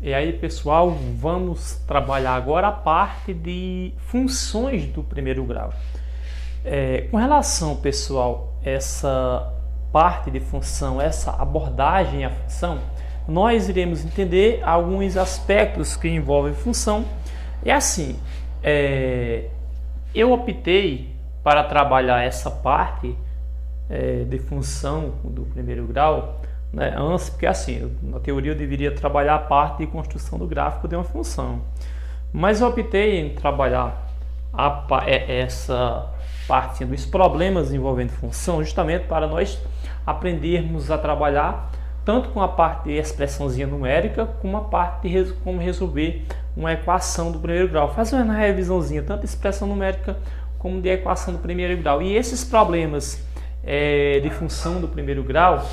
E aí, pessoal, vamos trabalhar agora a parte de funções do primeiro grau. Com relação, pessoal, essa parte de função, essa abordagem à função, nós iremos entender alguns aspectos que envolvem função. E assim, eu optei para trabalhar essa parte de função do primeiro grau, né, antes, porque assim, na teoria eu deveria trabalhar a parte de construção do gráfico de uma função, mas eu optei em trabalhar essa parte dos problemas envolvendo função, justamente para nós aprendermos a trabalhar tanto com a parte de expressãozinha numérica, como a parte de como resolver uma equação do primeiro grau, fazer uma revisãozinha tanto de expressão numérica como de equação do primeiro grau. E esses problemas de função do primeiro grau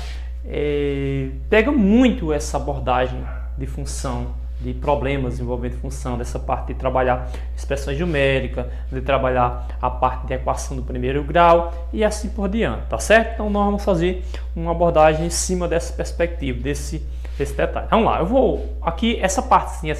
pega muito essa abordagem de função, de problemas envolvendo função, dessa parte de trabalhar expressões numéricas, de trabalhar a parte de equação do primeiro grau e assim por diante, tá certo? Então nós vamos fazer uma abordagem em cima dessa perspectiva, desse detalhe. Vamos lá, eu vou aqui, essa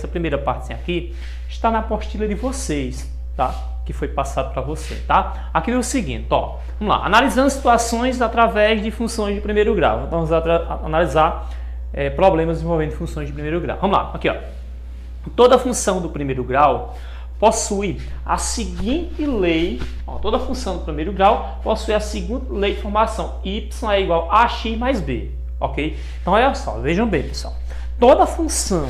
primeira parte aqui está na apostila de vocês, tá? Que foi passado para você, tá? Aqui é o seguinte, ó, vamos lá, analisando situações através de funções de primeiro grau. Então vamos analisar problemas envolvendo funções de primeiro grau. Vamos lá, aqui ó. Toda função do primeiro grau possui a seguinte lei, ó, toda função do primeiro grau possui a seguinte lei de formação: y é igual a x mais b, ok? Então olha só, vejam bem, pessoal. Toda função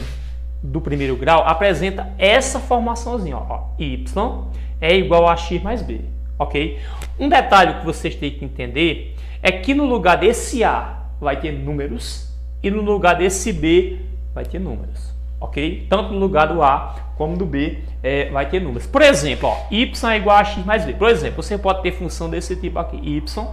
do primeiro grau apresenta essa formaçãozinha, ó, y é igual a x mais b, ok? Um detalhe que vocês têm que entender é que no lugar desse a vai ter números e no lugar desse b vai ter números, ok? Tanto no lugar do a como do b vai ter números. Por exemplo, ó, y é igual a x mais b. Por exemplo, você pode ter função desse tipo aqui: y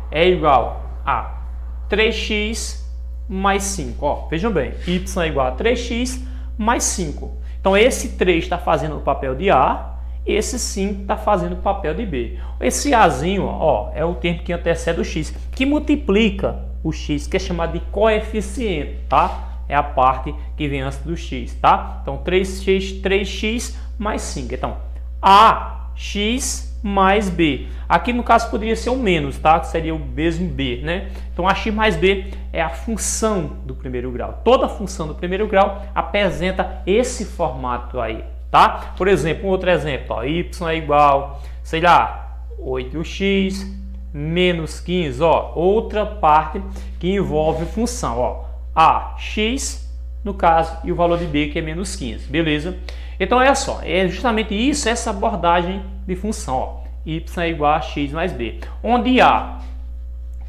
é igual a 3x mais 5. Ó, vejam bem, y é igual a 3x mais 5. Então esse 3 está fazendo o papel de a, esse 5 está fazendo o papel de b. Esse azinho, ó, é o termo que antecede o x, que multiplica o x, que é chamado de coeficiente, tá? É a parte que vem antes do x, tá? Então 3x mais 5. Então ax mais b. Aqui no caso poderia ser o menos, tá? Que seria o mesmo b, né? Então ax mais b é a função do primeiro grau. Toda função do primeiro grau apresenta esse formato aí, tá? Por exemplo, um outro exemplo, ó, y é igual, sei lá, 8x menos 15, ó, outra parte que envolve função, ó, ax no caso e o valor de b que é menos 15, beleza? Então é só, é justamente isso, essa abordagem de função, ó, y é igual a x mais b, onde a,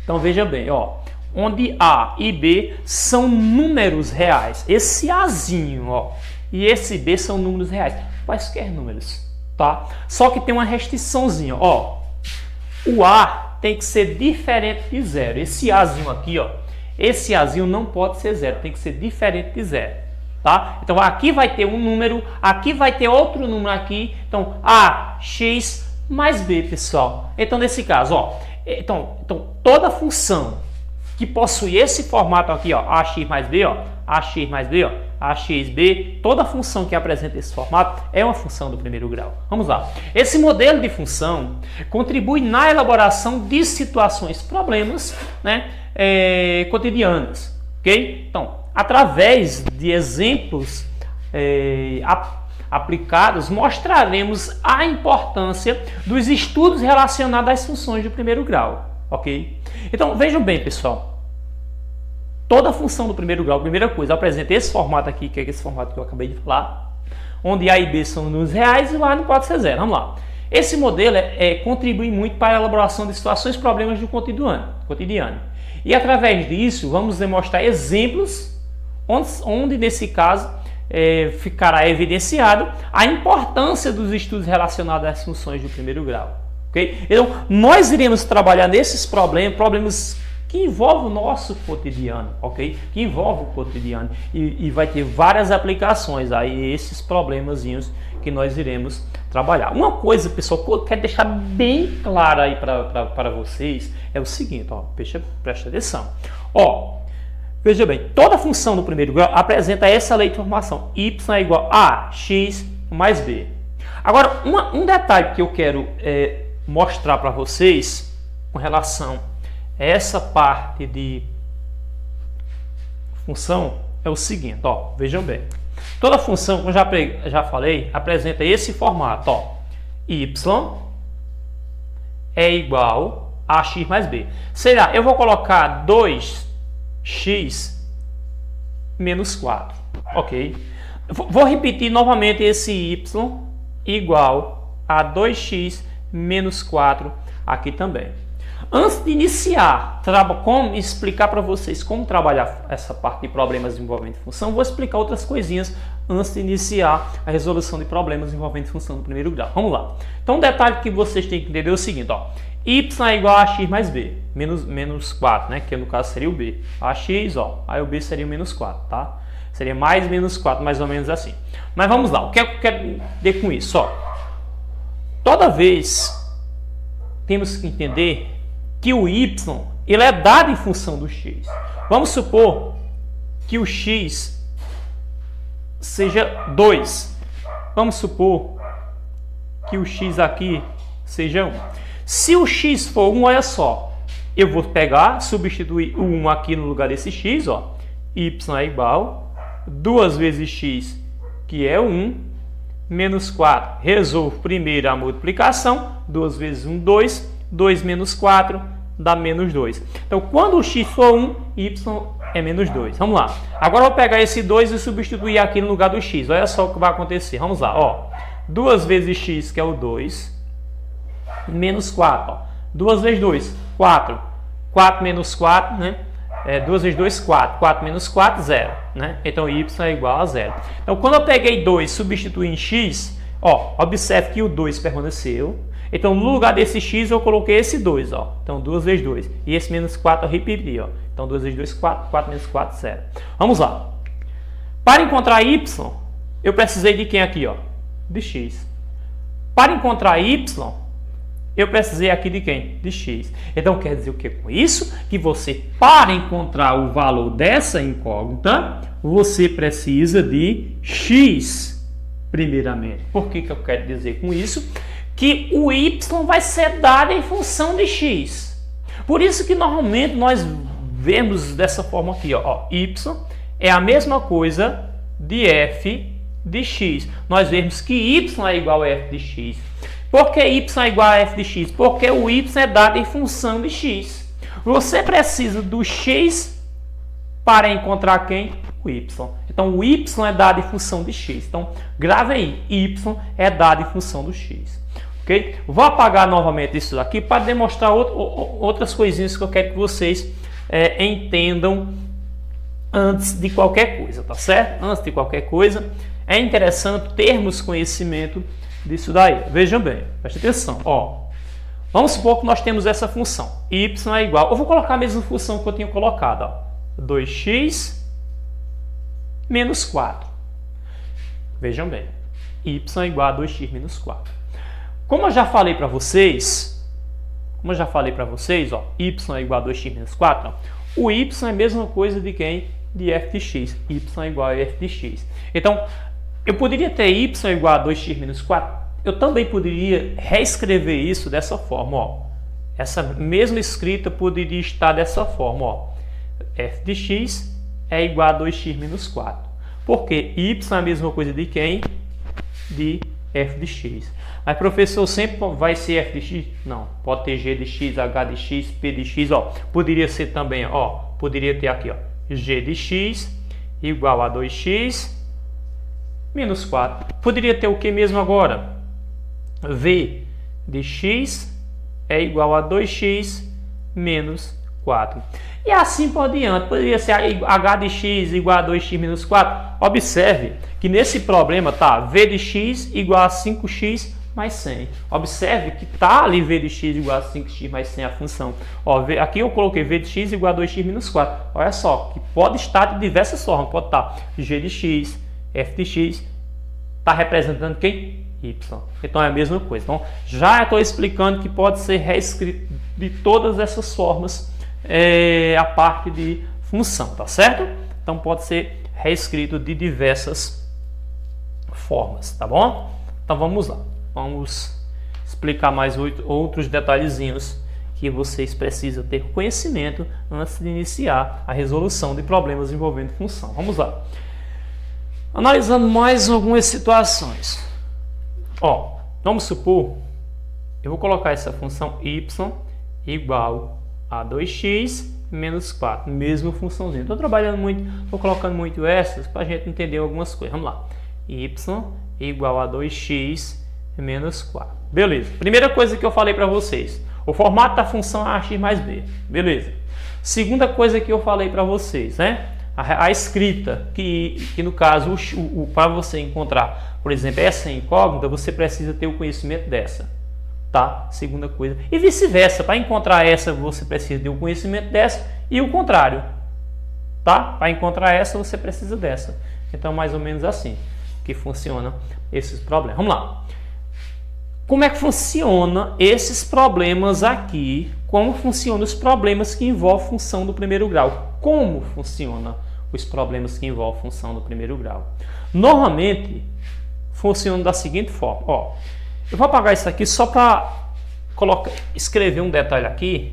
então veja bem, ó, onde a e b são números reais, esse azinho, ó, e esse b são números reais, quaisquer números, tá? Só que tem uma restriçãozinha, ó, o a tem que ser diferente de zero. Esse azinho aqui, ó, esse azinho não pode ser zero, tem que ser diferente de zero, tá? Então aqui vai ter um número, aqui vai ter outro número aqui, então ax mais b, pessoal. Então nesse caso, ó, então toda função que possui esse formato aqui, ó, ax mais b, ó, ax mais b, ó, axb, toda função que apresenta esse formato é uma função do primeiro grau. Vamos lá. Esse modelo de função contribui na elaboração de situações, problemas, né, cotidianas, ok? Então, através de exemplos aplicados, mostraremos a importância dos estudos relacionados às funções do primeiro grau, ok? Então, vejam bem, pessoal. Toda função do primeiro grau, primeira coisa, apresenta esse formato aqui, que é esse formato que eu acabei de falar, onde a e b são números reais e o a não pode ser zero. Vamos lá. Esse modelo contribui muito para a elaboração de situações e problemas do cotidiano. E através disso, vamos demonstrar exemplos onde nesse caso, ficará evidenciado a importância dos estudos relacionados às funções do primeiro grau. Okay? Então, nós iremos trabalhar nesses problemas que envolve o nosso cotidiano, ok? Que envolve o cotidiano e vai ter várias aplicações aí, esses problemazinhos que nós iremos trabalhar. Uma coisa, pessoal, que eu quero deixar bem clara aí para vocês é o seguinte, ó, presta atenção. Ó, Veja bem, toda função do primeiro grau apresenta essa lei de transformação. Y é igual a x mais b. Agora, um detalhe que eu quero mostrar para vocês com relação a essa parte de função é o seguinte, ó, vejam bem. Toda função, como já falei, apresenta esse formato, ó, y é igual a x mais b. Será, eu vou colocar 2x menos 4, ok? Vou repetir novamente esse y igual a 2x menos 4 aqui também. Antes de iniciar, como explicar para vocês como trabalhar essa parte de problemas envolvendo função, vou explicar outras coisinhas antes de iniciar a resolução de problemas envolvendo função do primeiro grau. Vamos lá. Então, um detalhe que vocês têm que entender é o seguinte, ó. Y é igual a x mais b, menos 4, né? Que no caso seria o b. Ax, ó, aí o b seria o menos 4, tá? Seria mais menos 4, mais ou menos assim. Mas vamos lá, o que eu quero dizer com isso? Ó, toda vez temos que entender que o y ele é dado em função do x. Vamos supor que o x seja 2. Vamos supor que o x aqui seja 1. Se o x for 1, olha só, eu vou pegar, substituir o 1 aqui no lugar desse x, ó. Y é igual a 2 vezes x, que é 1, menos 4. Resolvo primeiro a multiplicação, 2 vezes 1, 2. 2 menos 4 dá menos 2. Então, quando o x for 1, y é menos 2. Vamos lá. Agora eu vou pegar esse 2 e substituir aqui no lugar do x. Olha só o que vai acontecer. Vamos lá. Ó. 2 vezes x, que é o 2, menos 4. Ó. 2 vezes 2, 4. 4 menos 4, né? 2 vezes 2, 4. 4 menos 4, 0. Né? Então, y é igual a 0. Então, quando eu peguei 2 e substituí em x, ó, observe que o 2 permaneceu. Então, no lugar desse x, eu coloquei esse 2, ó. Então, 2 vezes 2. E esse menos 4 eu repeti, ó. Então, 2 vezes 2, 4. 4 menos 4, 0. Vamos lá. Para encontrar y, eu precisei de quem aqui, ó? De x. Para encontrar y, eu precisei aqui de quem? De x. Então, quer dizer o que com isso? Que você, para encontrar o valor dessa incógnita, você precisa de x, primeiramente. Por que eu quero dizer com isso? Que o y vai ser dado em função de x. Por isso que normalmente nós vemos dessa forma aqui, ó, y é a mesma coisa de f de x. Nós vemos que y é igual a f de x. Por que y é igual a f de x? Porque o y é dado em função de x. Você precisa do x para encontrar quem? O y. Então, o y é dado em função de x. Então, grave aí, y é dado em função do x. Okay? Vou apagar novamente isso aqui para demonstrar outras coisinhas que eu quero que vocês entendam antes de qualquer coisa, tá certo? Antes de qualquer coisa, é interessante termos conhecimento disso daí. Vejam bem, preste atenção. Ó, vamos supor que nós temos essa função. Y é igual... Eu vou colocar a mesma função que eu tinha colocado. Ó, 2x menos 4. Vejam bem. Y é igual a 2x menos 4. Como eu já falei para vocês, ó, y é igual a 2x menos 4, ó, o y é a mesma coisa de quem? De f de x. Y é igual a f de x. Então, eu poderia ter y igual a 2x menos 4. Eu também poderia reescrever isso dessa forma. Ó. Essa mesma escrita poderia estar dessa forma. Ó. F de x é igual a 2x menos 4. Porque y é a mesma coisa de quem? De f de x. Mas, professor, sempre vai ser f de x? Não. Pode ter g de x, h de x, p de x. Ó. Poderia ser também, ó. Poderia ter aqui, ó. G de x igual a 2x menos 4. Poderia ter o que mesmo agora? V de x é igual a 2x menos 4. E assim por diante. Poderia ser h de x igual a 2x menos 4. Observe que nesse problema tá v de x igual a 5x mais 100. Observe que tá ali v de x igual a 5x mais 100 a função. Ó, aqui eu coloquei v de x igual a 2x menos 4. Olha só, que pode estar de diversas formas. Pode estar g de x, f de x. Está representando quem? Y. Então é a mesma coisa. Então já estou explicando que pode ser reescrito de todas essas formas a parte de função, tá certo? Então pode ser reescrito de diversas formas, tá bom? Então vamos lá, vamos explicar mais outros detalhezinhos que vocês precisam ter conhecimento antes de iniciar a resolução de problemas envolvendo função. Vamos lá. Analisando mais algumas situações. Vamos supor, eu vou colocar essa função y igual a 2x menos 4, mesma funçãozinha. Estou trabalhando muito, estou colocando muito essas para a gente entender algumas coisas. Vamos lá. Y igual a 2x menos 4. Beleza. Primeira coisa que eu falei para vocês. O formato da função é ax mais b. Beleza. Segunda coisa que eu falei para vocês, né? A escrita, que no caso, para você encontrar, por exemplo, essa incógnita, você precisa ter o conhecimento dessa. Tá? Segunda coisa. E vice-versa. Para encontrar essa, você precisa ter o conhecimento dessa e o contrário. Tá? Para encontrar essa, você precisa dessa. Então, mais ou menos assim que funcionam esses problemas. Vamos lá. Como é que funciona esses problemas aqui? Como funcionam os problemas que envolvem função do primeiro grau? Como funciona os problemas que envolvem função do primeiro grau? Normalmente, funcionam da seguinte forma. Eu vou apagar isso aqui só para escrever um detalhe aqui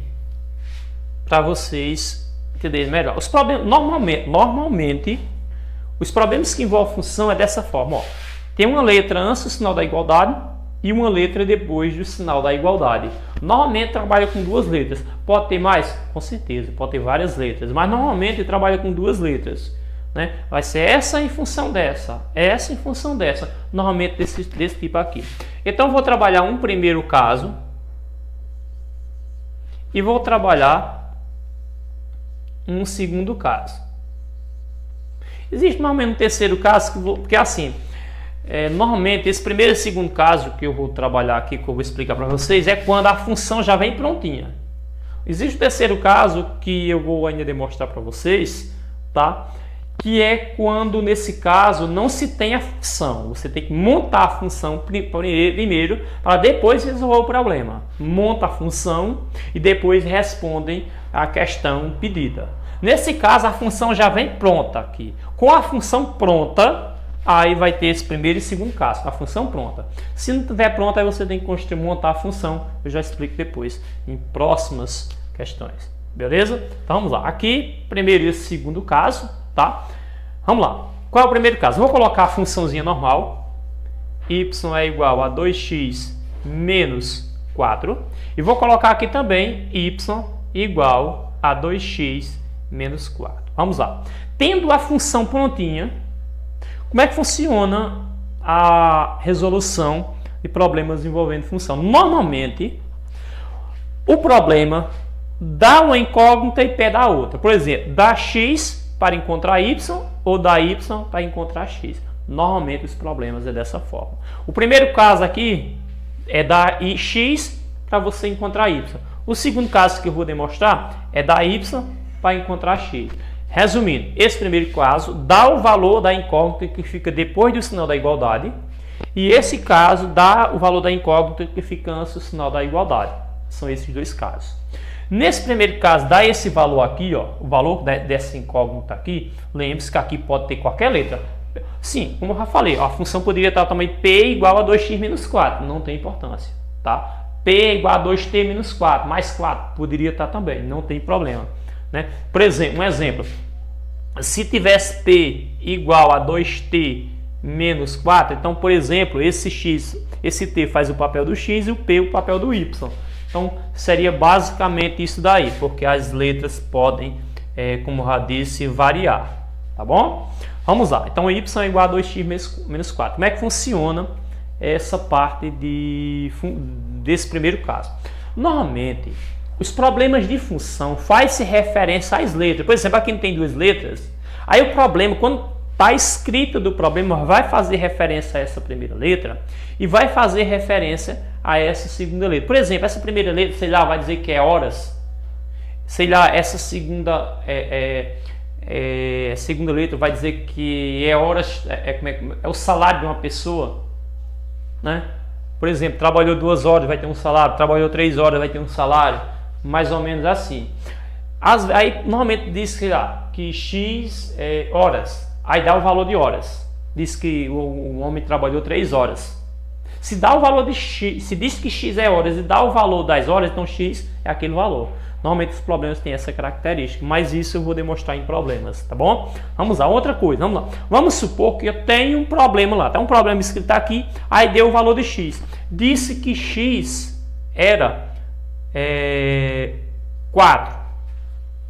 para vocês entenderem melhor. Os problemas, normalmente, os problemas que envolvem função é dessa forma. Tem uma letra antes do sinal da igualdade e uma letra depois do sinal da igualdade. Normalmente trabalha com duas letras. Pode ter mais? Com certeza, pode ter várias letras. Mas normalmente trabalha com duas letras. Né? Vai ser essa em função dessa, essa em função dessa. Normalmente desse tipo aqui. Então vou trabalhar um primeiro caso. E vou trabalhar um segundo caso. Existe normalmente um terceiro caso, porque assim... normalmente esse primeiro e segundo caso que eu vou trabalhar aqui, que eu vou explicar para vocês, é quando a função já vem prontinha. Existe o terceiro caso que eu vou ainda demonstrar para vocês, tá? Que é quando nesse caso não se tem a função. Você tem que montar a função primeiro para depois resolver o problema. Monta a função e depois respondem a questão pedida. Nesse caso a função já vem pronta aqui. Com a função pronta, aí vai ter esse primeiro e segundo caso, a função pronta. Se não estiver pronta, aí você tem que montar a função. Eu já explico depois, em próximas questões. Beleza? Então vamos lá. Aqui, primeiro e segundo caso, tá? Vamos lá. Qual é o primeiro caso? Vou colocar a funçãozinha normal. Y é igual a 2x menos 4. E vou colocar aqui também y igual a 2x menos 4. Vamos lá. Tendo a função prontinha, como é que funciona a resolução de problemas envolvendo função? Normalmente, o problema dá uma incógnita e pede a outra. Por exemplo, dá x para encontrar y ou dá y para encontrar x. Normalmente, os problemas é dessa forma. O primeiro caso aqui é dar x para você encontrar y. O segundo caso que eu vou demonstrar é dar y para encontrar x. Resumindo, esse primeiro caso dá o valor da incógnita que fica depois do sinal da igualdade e esse caso dá o valor da incógnita que fica antes do sinal da igualdade. São esses dois casos. Nesse primeiro caso, dá esse valor aqui, o valor dessa incógnita aqui. Lembre-se que aqui pode ter qualquer letra. Sim, como eu já falei, a função poderia estar também p igual a 2x menos 4. Não tem importância, tá? P igual a 2t menos 4, mais 4. Poderia estar também, não tem problema. Né? Por exemplo, um exemplo. Se tivesse P igual a 2t menos 4, então, por exemplo, esse t faz o papel do x e o p o papel do y. Então, seria basicamente isso daí, porque as letras podem, como eu já disse, variar. Tá bom? Vamos lá. Então, y é igual a 2x menos 4. Como é que funciona essa parte desse primeiro caso? Normalmente, os problemas de função faz-se referência às letras. Por exemplo, aqui não tem duas letras. Aí o problema, quando está escrito do problema, vai fazer referência a essa primeira letra e vai fazer referência a essa segunda letra. Por exemplo, essa primeira letra, sei lá, vai dizer que é horas. Sei lá, essa segunda segunda letra vai dizer que é horas, é o salário de uma pessoa, né? Por exemplo, trabalhou 2 horas, vai ter um salário. Trabalhou 3 horas, vai ter um salário. Mais ou menos assim. Aí normalmente diz que x é horas, aí dá o valor de horas. Diz que o homem trabalhou 3 horas. Se dá o valor de x, se diz que x é horas e dá o valor das horas, então x é aquele valor. Normalmente os problemas têm essa característica, mas isso eu vou demonstrar em problemas, tá bom? Vamos lá, outra coisa, vamos lá. Vamos supor que eu tenho um problema lá, tá um problema escrito aqui, aí deu o valor de x. Disse que x era 4.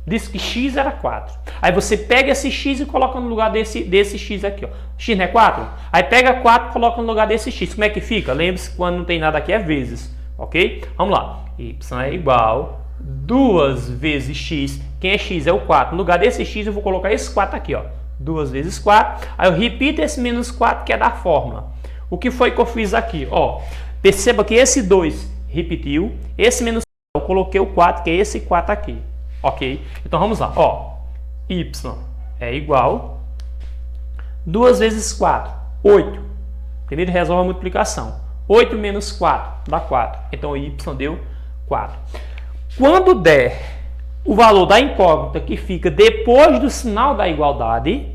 Disse que x era 4. Aí você pega esse x e coloca no lugar desse x aqui, ó. X não é 4? Aí pega 4 e coloca no lugar desse x. Como é que fica? Lembre-se que quando não tem nada aqui é vezes, ok? Vamos lá. Y é igual 2 vezes x. Quem é x? É o 4. No lugar desse x eu vou colocar esse 4 aqui, ó. 2 vezes 4. Aí eu repito esse menos 4 que é da fórmula. O que foi que eu fiz aqui? Ó, perceba que esse 2 repetiu. Esse menos 4 eu coloquei o 4, que é esse 4 aqui. Ok? Então vamos lá. Ó, y é igual 2 vezes 4, 8. Primeiro resolve a multiplicação. 8 menos 4 dá 4. Então y deu 4. Quando der o valor da incógnita que fica depois do sinal da igualdade,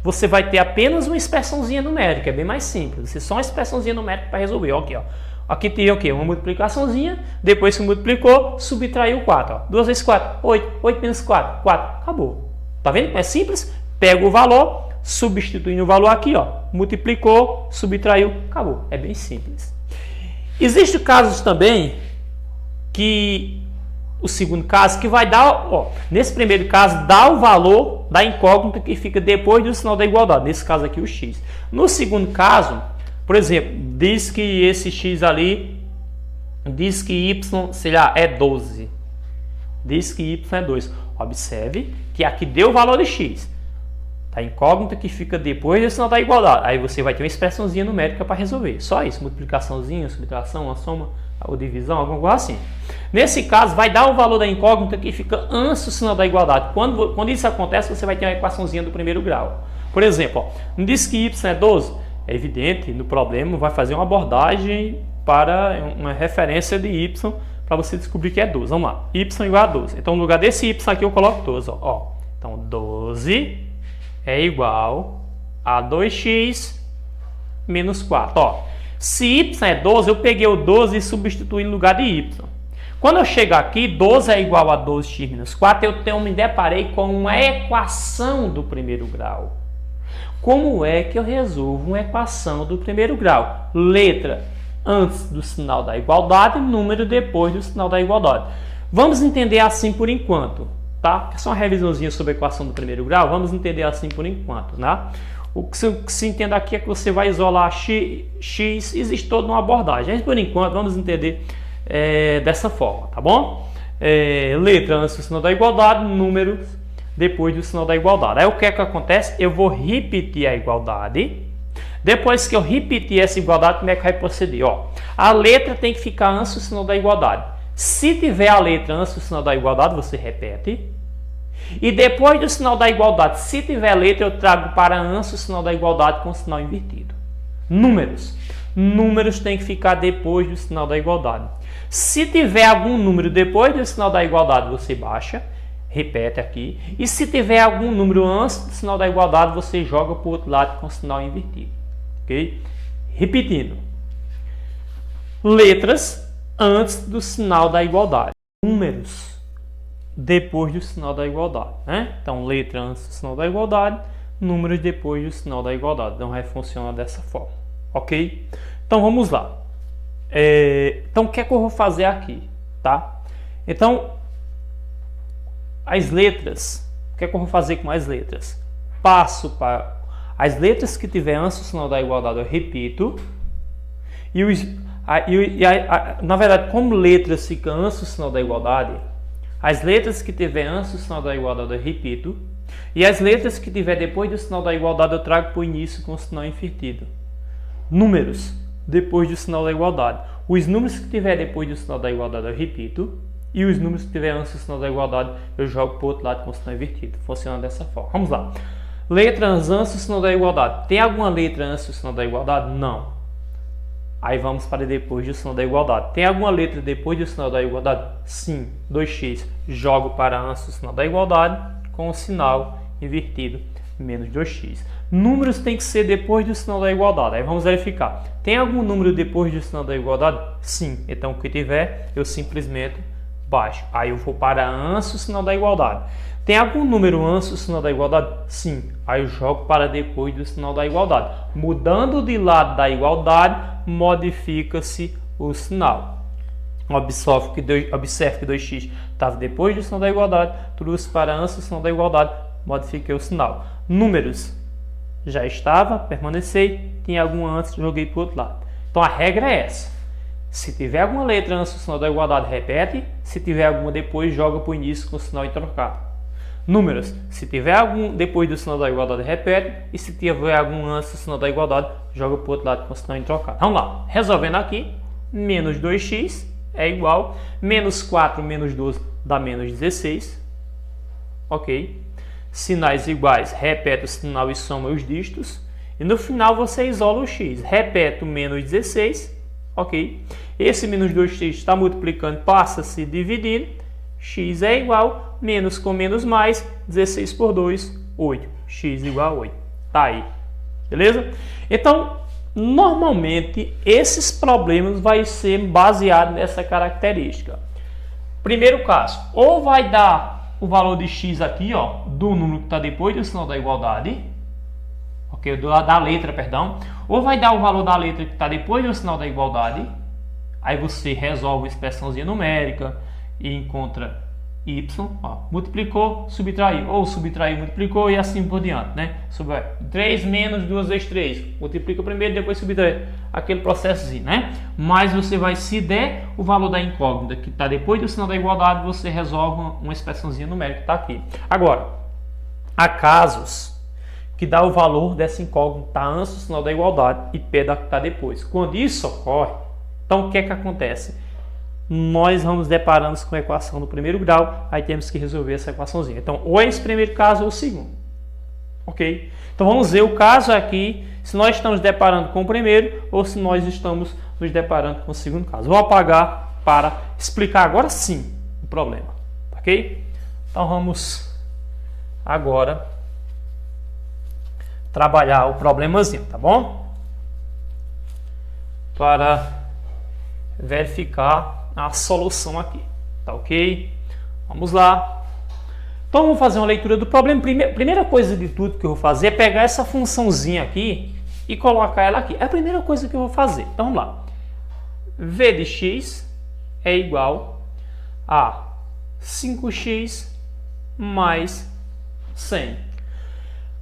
você vai ter apenas uma expressãozinha numérica. É bem mais simples. Você só uma expressãozinha numérica para resolver. Aqui, ó. Aqui tem o quê? Uma multiplicaçãozinha. Depois que multiplicou, subtraiu 4. Ó. 2 vezes 4, 8. 8 menos 4, 4. Acabou. Tá vendo? É simples. Pega o valor, substituindo o valor aqui, ó. Multiplicou, subtraiu, acabou. É bem simples. Existem casos também que o segundo caso que vai dar, ó, nesse primeiro caso, dá o valor da incógnita que fica depois do sinal da igualdade. Nesse caso aqui, o x. No segundo caso, por exemplo, diz que esse x ali, diz que y, sei lá, é 12. Diz que y é 2. Observe que aqui deu o valor de x. A incógnita que fica depois do sinal da igualdade. Aí você vai ter uma expressãozinha numérica para resolver. Só isso, multiplicaçãozinha, subtração, uma soma, ou divisão, alguma coisa assim. Nesse caso, vai dar o valor da incógnita que fica antes do sinal da igualdade. Quando isso acontece, você vai ter uma equaçãozinha do primeiro grau. Por exemplo, ó, não diz que y é 12? É evidente, no problema vai fazer uma abordagem para uma referência de y para você descobrir que é 12. Vamos lá, y igual a 12. Então, no lugar desse y aqui, eu coloco 12. Ó. Então, 12 é igual a 2x menos 4. Ó. Se y é 12, eu peguei o 12 e substituí no lugar de y. Quando eu chegar aqui, 12 é igual a 12x menos 4, eu me deparei com uma equação do primeiro grau. Como é que eu resolvo uma equação do primeiro grau? Letra antes do sinal da igualdade, número depois do sinal da igualdade. Vamos entender assim por enquanto, tá? Só uma revisãozinha sobre a equação do primeiro grau, vamos entender assim por enquanto, né? O que se entende aqui é que você vai isolar x, existe toda uma abordagem. Mas por enquanto vamos entender dessa forma, tá bom? Letra antes do sinal da igualdade, número depois do sinal da igualdade. Aí o que é que acontece? Eu vou repetir a igualdade. Depois que eu repetir essa igualdade, como é que vai proceder? Ó, a letra tem que ficar antes do sinal da igualdade. Se tiver a letra antes do sinal da igualdade, você repete. E depois do sinal da igualdade, se tiver letra, eu trago para antes do sinal da igualdade com o sinal invertido. Números. Números tem que ficar depois do sinal da igualdade. Se tiver algum número depois do sinal da igualdade, você baixa. Repete aqui. E se tiver algum número antes do sinal da igualdade, você joga para o outro lado com o sinal invertido. Ok? Repetindo. Letras antes do sinal da igualdade. Números depois do sinal da igualdade. Né? Então, letra antes do sinal da igualdade. Números depois do sinal da igualdade. Então, vai funcionar dessa forma. Ok? Então, vamos lá. Então, o que é que eu vou fazer aqui? Tá? Então, as letras, o que é que eu vou fazer com as letras? Passo para as letras que tiver antes do sinal da igualdade, eu repito. Na verdade, como letras ficam antes do sinal da igualdade, as letras que tiver antes do sinal da igualdade, eu repito. E as letras que tiver depois do sinal da igualdade, eu trago para o início com o sinal invertido. Números, depois do sinal da igualdade. Os números que tiver depois do sinal da igualdade, eu repito. E os números que tiver antes do sinal da igualdade, eu jogo para o outro lado com o sinal invertido. Funciona dessa forma. Vamos lá. Letras antes do sinal da igualdade. Tem alguma letra antes do sinal da igualdade? Não. Aí vamos para depois do sinal da igualdade. Tem alguma letra depois do sinal da igualdade? Sim. 2x. Jogo para antes do sinal da igualdade com o sinal invertido, menos 2x. Números tem que ser depois do sinal da igualdade. Aí vamos verificar. Tem algum número depois do sinal da igualdade? Sim. Então, o que tiver, eu simplesmente baixo. Aí eu vou para antes do sinal da igualdade. Tem algum número antes do sinal da igualdade? Sim. Aí eu jogo para depois do sinal da igualdade. Mudando de lado da igualdade, modifica-se o sinal. Observe que 2x estava depois do sinal da igualdade, trouxe para antes do sinal da igualdade, modifiquei o sinal. Números, já estava, permaneci, tinha algum antes, joguei para o outro lado. Então a regra é essa. Se tiver alguma letra antes do sinal da igualdade, repete. Se tiver alguma depois, joga para o início com o sinal trocado. Números, se tiver algum depois do sinal da igualdade, repete. E se tiver algum antes do sinal da igualdade, joga para o outro lado com o sinal trocado. Vamos lá, resolvendo aqui, menos 2x é igual, menos 4 menos 12 dá menos 16. Ok. Sinais iguais, repete o sinal e soma os dígitos. E no final você isola o x. Repete o menos 16. Ok. Esse menos 2x está multiplicando, passa a se dividindo. X é igual, menos com menos mais, 16 por 2, 8. X igual a 8. Tá aí. Beleza? Então, normalmente, esses problemas vai ser baseado nessa característica. Primeiro caso, ou vai dar o valor de x aqui, ó, do número que está depois do sinal da igualdade, ok, da letra, perdão, ou vai dar o valor da letra que está depois do sinal da igualdade, aí você resolve uma expressãozinha numérica e encontra y, ó, multiplicou, subtraiu, ou subtraiu, multiplicou e assim por diante, né? 3 menos 2 vezes 3, multiplica primeiro, depois subtrai, aquele processozinho, né? Mas você vai, se der o valor da incógnita que está depois do sinal da igualdade, você resolve uma expressãozinha numérica que está aqui. Agora, há casos que dá o valor dessa incógnita antes do sinal da igualdade e P da que está depois. Quando isso ocorre, então o que é que acontece? Nós vamos deparando com a equação do primeiro grau, aí temos que resolver essa equaçãozinha. Então, ou é esse primeiro caso ou o segundo. Ok? Então, vamos ver o caso aqui, se nós estamos deparando com o primeiro ou se nós estamos nos deparando com o segundo caso. Vou apagar para explicar agora sim o problema. Ok? Então, vamos agora trabalhar o problemazinho, tá bom? Para verificar a solução aqui, tá ok? Vamos lá. Então vamos fazer uma leitura do problema. Primeira coisa de tudo que eu vou fazer é pegar essa funçãozinha aqui e colocar ela aqui. É a primeira coisa que eu vou fazer. Então vamos lá. V de x é igual a 5x mais 100.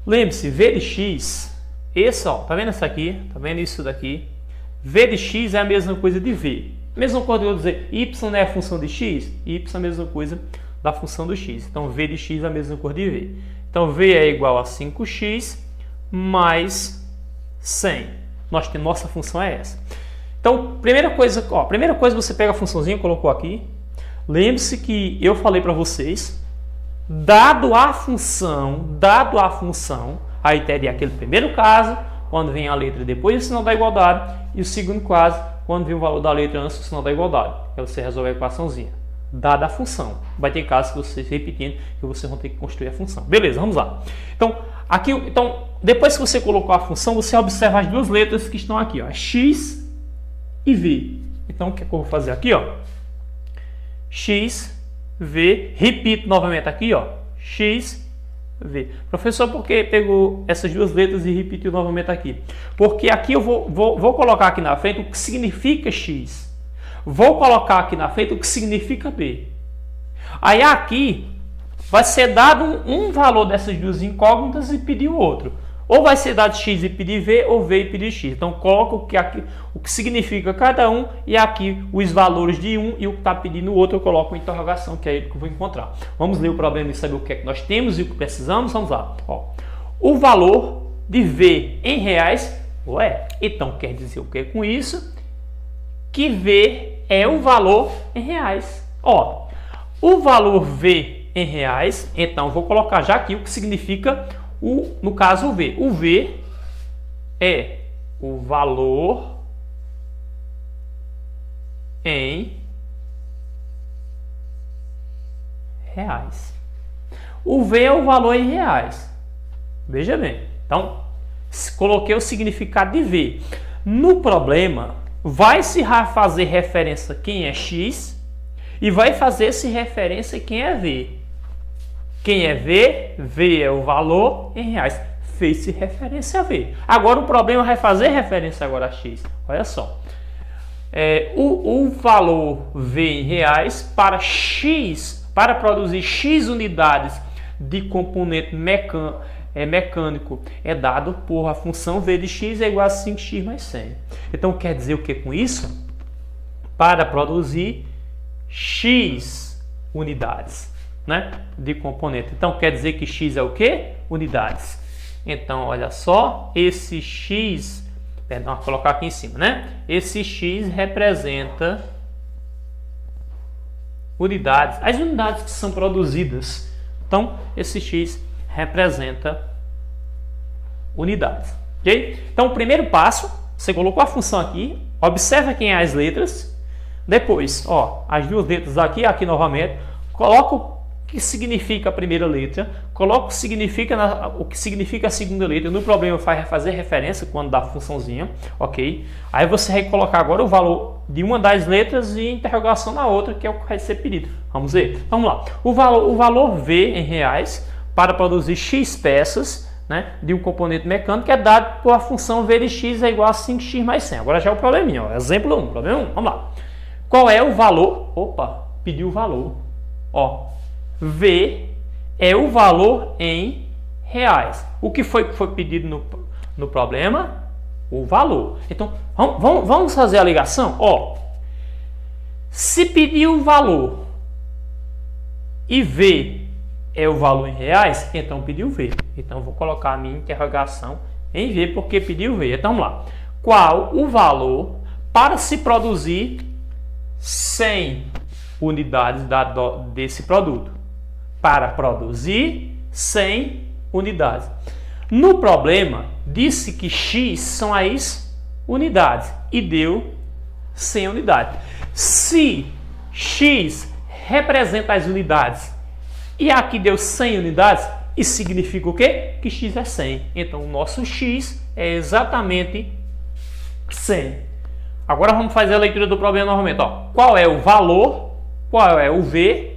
Lembre-se, V de x, esse, ó, tá vendo essa aqui? Tá vendo isso daqui? V de x é a mesma coisa de V. Mesma coisa que eu vou dizer, y não é a função de x? Y é a mesma coisa da função do x. Então, v de x é a mesma coisa de v. Então, v é igual a 5x mais 100. Nossa função é essa. Então, primeira coisa você pega a funçãozinha, colocou aqui. Lembre-se que eu falei para vocês, dado a função, aí teria aquele primeiro caso, quando vem a letra depois do sinal da igualdade, e o segundo caso, quando vem o valor da letra antes do sinal da igualdade. Aí você resolve a equaçãozinha. Dada a função. Vai ter casos que vocês repetindo que vocês vão ter que construir a função. Beleza, vamos lá. Então, depois que você colocou a função, você observa as duas letras que estão aqui, ó, x e v. Então, o que é que eu vou fazer aqui, ó? X, v, repito novamente aqui, ó, x, v. Professor, por que pegou essas duas letras e repetiu novamente aqui? Porque aqui eu vou colocar aqui na frente o que significa x. Vou colocar aqui na frente o que significa b. Aí aqui vai ser dado um valor dessas duas incógnitas e pedir o outro. Ou vai ser dado x e pedir v, ou v e pedir x. Então coloco o que significa cada um e aqui os valores de um e o que está pedindo o outro eu coloco uma interrogação, que é ele que eu vou encontrar. Vamos ler o problema e saber o que é que nós temos e o que precisamos. Vamos lá. Ó, o valor de v em reais, ué, então quer dizer o que com isso? Que v é o valor em reais. Ó, o valor v em reais, então vou colocar já aqui o que significa no caso o v. O v é o valor em reais. O V é o valor em reais. Veja bem. Então, coloquei o significado de V. No problema, vai se fazer referência a quem é X e vai fazer-se referência a quem é V. Quem é V? V é o valor em reais. Fez-se referência a V. Agora o problema vai fazer referência agora a X. Olha só. O valor V em reais para X, para produzir X unidades de componente mecânico é dado por a função V de X é igual a 5x mais 100. Então quer dizer o que com isso? Para produzir X unidades, né, de componente. Então quer dizer que X é o que? Unidades. Então olha só, esse X, perdão, vou colocar aqui em cima, né? Esse X representa unidades, as unidades que são produzidas. Então esse X representa unidades, ok? Então o primeiro passo, você colocou a função aqui, observa quem é as letras, depois, ó, as duas letras aqui novamente, coloca o que significa a primeira letra, coloca o que significa a segunda letra. No problema vai fazer referência quando dá a funçãozinha, ok? Aí você vai colocar agora o valor de uma das letras e interrogação na outra, que é o que vai ser pedido. Vamos ver? Vamos lá. O valor V em reais para produzir X peças, né, de um componente mecânico é dado por a função V de X é igual a 5x mais 100. Agora já é o probleminha, ó. Exemplo 1, problema 1. Vamos lá. Qual é o valor? Opa, pediu o valor. Ó, V é o valor em reais. O que foi pedido no problema? O valor. Então, vamos fazer a ligação? Ó, se pedir o valor e V é o valor em reais, então pediu V. Então, vou colocar a minha interrogação em V, porque pediu V. Então, vamos lá. Qual o valor para se produzir 100 unidades desse produto? Para produzir 100 unidades. No problema, disse que X são as unidades e deu 100 unidades. Se X representa as unidades e aqui deu 100 unidades, isso significa o quê? Que X é 100. Então, o nosso X é exatamente 100. Agora vamos fazer a leitura do problema novamente. Ó, qual é o valor? Qual é o V?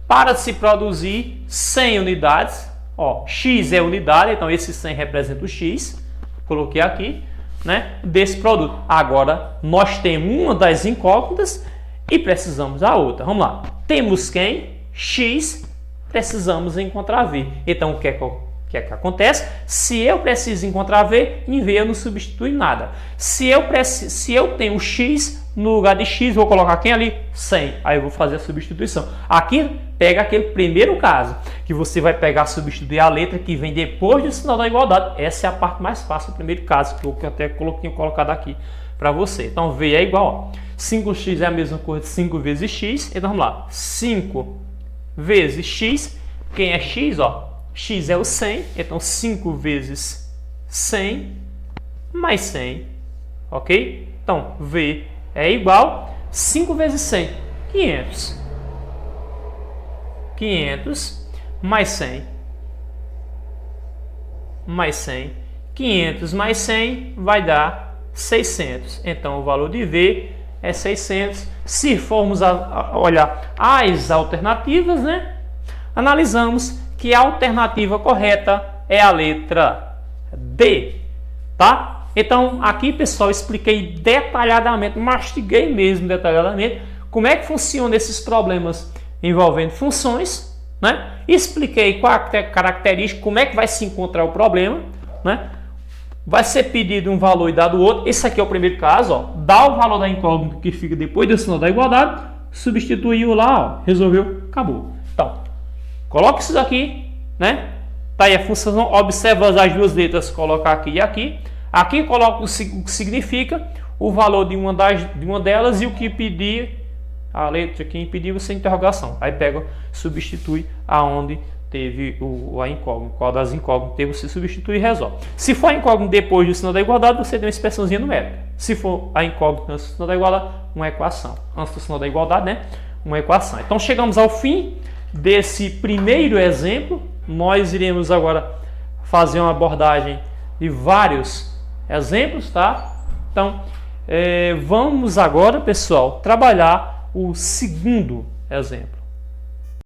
Para se produzir 100 unidades, ó, X é unidade, então esse 100 representa o X, coloquei aqui, né, desse produto. Agora, nós temos uma das incógnitas e precisamos da outra. Vamos lá. Temos quem? X, precisamos encontrar V. Então, o que é que acontece? Se eu preciso encontrar V, em V eu não substitui nada. Se eu tenho X, no lugar de X, vou colocar quem ali? 100. Aí eu vou fazer a substituição. Aqui, pega aquele primeiro caso, que você vai pegar, substituir a letra que vem depois do sinal da igualdade. Essa é a parte mais fácil, o primeiro caso, que eu até coloquei colocado aqui para você. Então, V é igual, ó, 5x é a mesma coisa de 5 vezes x. Então, vamos lá. 5 vezes x. Quem é x? Ó, x é o 100. Então, 5 vezes 100 mais 100. Ok? Então, V é igual 5 vezes 100, 500. 500 mais 100. Mais 100. 500 mais 100 vai dar 600. Então, o valor de V é 600. Se formos olhar as alternativas, né? Analisamos que a alternativa correta é a letra D, tá? Então, aqui, pessoal, expliquei detalhadamente, mastiguei mesmo detalhadamente como é que funcionam esses problemas envolvendo funções, né? Expliquei qual é a característica, como é que vai se encontrar o problema, né? Vai ser pedido um valor e dado outro. Esse aqui é o primeiro caso, ó. Dá o valor da incógnita que fica depois do sinal da igualdade, substituiu lá, ó, resolveu, acabou. Então, coloca isso daqui, né? Tá aí a função, observa as duas letras, colocar aqui e aqui. Aqui coloca o que significa, o valor de uma delas e o que pedir, a letra que impedir você interrogação. Aí pega, substitui aonde teve a incógnita, qual das incógnitas você substitui e resolve. Se for a incógnita depois do sinal da igualdade, você tem uma expressãozinha numérica. Se for a incógnita antes do sinal da igualdade, uma equação. Antes do sinal da igualdade, né? Uma equação. Então chegamos ao fim desse primeiro exemplo, nós iremos agora fazer uma abordagem de vários exemplos, tá? Então, vamos agora, pessoal, trabalhar o segundo exemplo.